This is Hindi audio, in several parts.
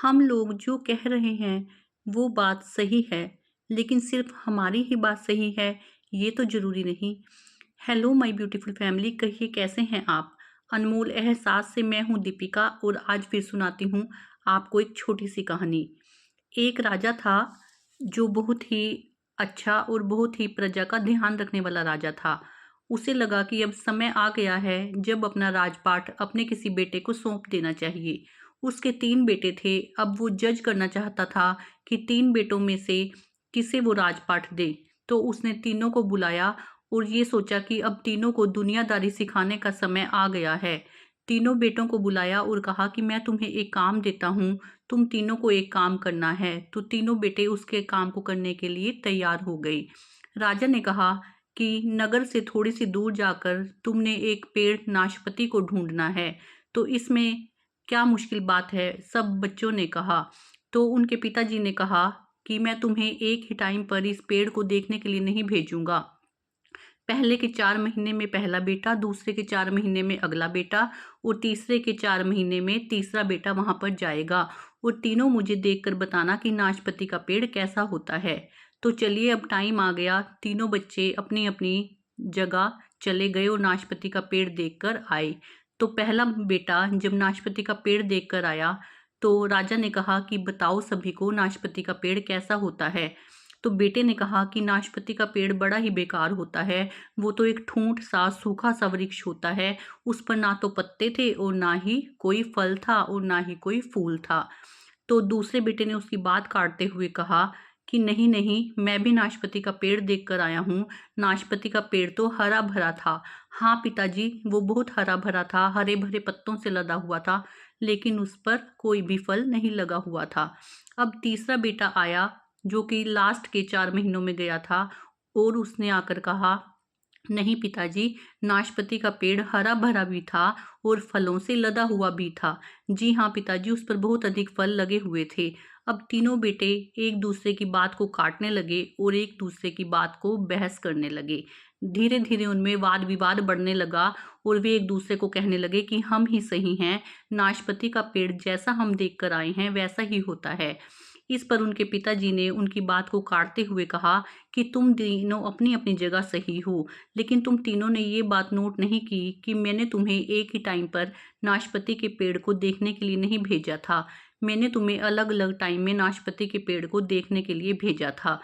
हम लोग जो कह रहे हैं वो बात सही है, लेकिन सिर्फ हमारी ही बात सही है ये तो ज़रूरी नहीं। हेलो माय ब्यूटीफुल फैमिली, कहिए कैसे हैं आप? अनमोल एहसास से मैं हूँ दीपिका और आज फिर सुनाती हूँ आपको एक छोटी सी कहानी। एक राजा था जो बहुत ही अच्छा और बहुत ही प्रजा का ध्यान रखने वाला राजा था। उसे लगा कि अब समय आ गया है जब अपना राजपाट अपने किसी बेटे को सौंप देना चाहिए। उसके 3 बेटे थे, अब वो जज करना चाहता था कि 3 बेटों में से किसे वो राजपाट दे। तो उसने तीनों को बुलाया और ये सोचा कि अब तीनों को दुनियादारी सिखाने का समय आ गया है। तीनों बेटों को बुलाया और कहा कि मैं तुम्हें एक काम देता हूँ, तुम तीनों को एक काम करना है। तो तीनों बेटे उसके काम को करने के लिए तैयार हो गए। राजा ने कहा कि नगर से थोड़ी सी दूर जाकर तुमने एक पेड़ नाशपाती को ढूंढना है। तो इसमें क्या मुश्किल बात है, सब बच्चों ने कहा। तो उनके पिताजी ने कहा कि मैं तुम्हें एक ही टाइम पर इस पेड़ को देखने के लिए नहीं भेजूंगा। पहले के 4 महीने में पहला बेटा, दूसरे के 4 महीने में अगला बेटा और तीसरे के 4 महीने में तीसरा बेटा वहां पर जाएगा और तीनों मुझे देखकर बताना कि नाशपाती का पेड़ कैसा होता है। तो चलिए अब टाइम आ गया, तीनों बच्चे अपनी अपनी जगह चले गए और नाशपाती का पेड़ देखकर आए। तो पहला बेटा जब नाशपाती का पेड़ देखकर आया तो राजा ने कहा कि बताओ सभी को नाशपाती का पेड़ कैसा होता है। तो बेटे ने कहा कि नाशपाती का पेड़ बड़ा ही बेकार होता है, वो तो एक ठूंठ सा सूखा सा वृक्ष होता है, उस पर ना तो पत्ते थे और ना ही कोई फल था और ना ही कोई फूल था। तो दूसरे बेटे ने उसकी बात काटते हुए कहा कि नहीं नहीं, मैं भी नाशपाती का पेड़ देख कर आया हूँ। नाशपाती का पेड़ तो हरा भरा था। हाँ पिताजी, वो बहुत हरा भरा था, हरे भरे पत्तों से लदा हुआ था, लेकिन उस पर कोई भी फल नहीं लगा हुआ था। अब तीसरा बेटा आया जो कि लास्ट के 4 महीनों में गया था और उसने आकर कहा नहीं पिताजी, नाशपाती का पेड़ हरा भरा भी था और फलों से लदा हुआ भी था। जी हाँ पिताजी, उस पर बहुत अधिक फल लगे हुए थे। अब तीनों बेटे एक दूसरे की बात को काटने लगे और एक दूसरे की बात को बहस करने लगे। धीरे धीरे उनमें वाद विवाद बढ़ने लगा और वे एक दूसरे को कहने लगे कि हम ही सही हैं, नाशपाती का पेड़ जैसा हम देख कर आए हैं वैसा ही होता है। इस पर उनके पिताजी ने उनकी बात को काटते हुए कहा कि तुम तीनों अपनी अपनी जगह सही हो, लेकिन तुम तीनों ने ये बात नोट नहीं की कि मैंने तुम्हें एक ही टाइम पर नाशपाती के पेड़ को देखने के लिए नहीं भेजा था। मैंने तुम्हें अलग अलग टाइम में नाशपाती के पेड़ को देखने के लिए भेजा था।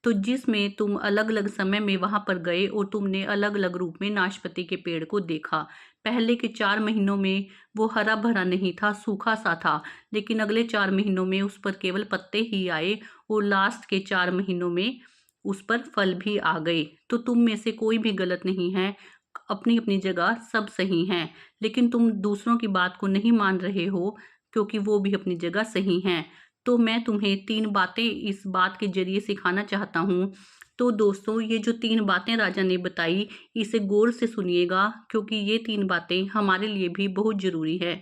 तो जिसमें तुम अलग अलग समय में वहां पर गए और तुमने अलग अलग रूप में नाशपाती के पेड़ को देखा। पहले के 4 महीनों में वो हरा भरा नहीं था, सूखा सा था, लेकिन अगले 4 महीनों में उस पर केवल पत्ते ही आए और लास्ट के 4 महीनों में उस पर फल भी आ गए। तो तुम में से कोई भी गलत नहीं है, अपनी अपनी जगह सब सही हैं, लेकिन तुम दूसरों की बात को नहीं मान रहे हो क्योंकि वो भी अपनी जगह सही हैं। तो मैं तुम्हें 3 बातें इस बात के जरिए सिखाना चाहता हूँ। तो दोस्तों, ये जो 3 बातें राजा ने बताई, इसे गौर से सुनिएगा क्योंकि ये 3 बातें हमारे लिए भी बहुत ज़रूरी है।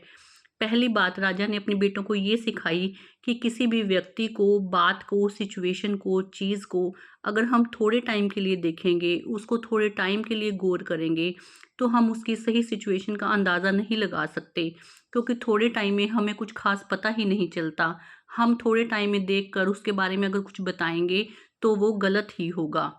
पहली बात राजा ने अपने बेटों को ये सिखाई कि किसी भी व्यक्ति को, बात को, सिचुएशन को, चीज़ को अगर हम थोड़े टाइम के लिए देखेंगे, उसको थोड़े टाइम के लिए गौर करेंगे, तो हम उसकी सही सिचुएशन का अंदाज़ा नहीं लगा सकते क्योंकि थोड़े टाइम में हमें कुछ खास पता ही नहीं चलता। हम थोड़े टाइम में देखकर उसके बारे में अगर कुछ बताएंगे तो वो गलत ही होगा।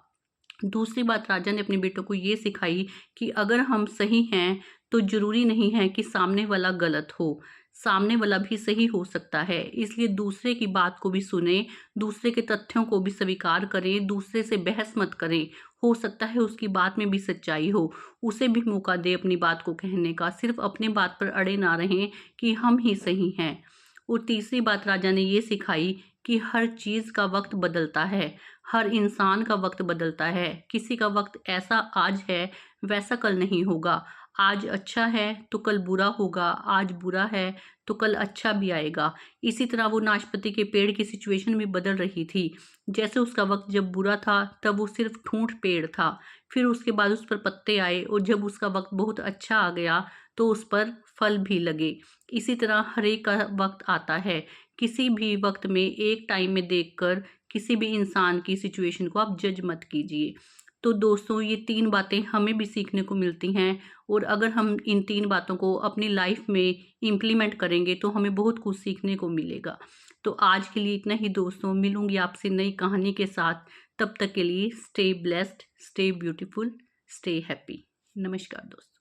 दूसरी बात राजा ने अपने बेटों को ये सिखाई कि अगर हम सही हैं तो जरूरी नहीं है कि सामने वाला गलत हो, सामने वाला भी सही हो सकता है। इसलिए दूसरे की बात को भी सुने, दूसरे के तथ्यों को भी स्वीकार करें, दूसरे से बहस मत करें। हो सकता है उसकी बात में भी सच्चाई हो, उसे भी मौका दे अपनी बात को कहने का, सिर्फ अपने बात पर अड़े ना रहें कि हम ही सही हैं। और तीसरी बात राजा ने ये सिखाई कि हर चीज़ का वक्त बदलता है, हर इंसान का वक्त बदलता है। किसी का वक्त ऐसा आज है वैसा कल नहीं होगा। आज अच्छा है तो कल बुरा होगा, आज बुरा है तो कल अच्छा भी आएगा। इसी तरह वो नाशपाती के पेड़ की सिचुएशन भी बदल रही थी। जैसे उसका वक्त जब बुरा था तब वो सिर्फ ठूंठ पेड़ था, फिर उसके बाद उस पर पत्ते आए और जब उसका वक्त बहुत अच्छा आ गया तो उस पर फल भी लगे। इसी तरह हर एक का वक्त आता है। किसी भी वक्त में एक टाइम में देखकर किसी भी इंसान की सिचुएशन को आप जज मत कीजिए। तो दोस्तों ये 3 बातें हमें भी सीखने को मिलती हैं और अगर हम इन 3 बातों को अपनी लाइफ में इम्प्लीमेंट करेंगे तो हमें बहुत कुछ सीखने को मिलेगा। तो आज के लिए इतना ही दोस्तों, मिलूँगी आपसे नई कहानी के साथ। तब तक के लिए stay blessed, stay beautiful, stay happy. नमस्कार दोस्तों।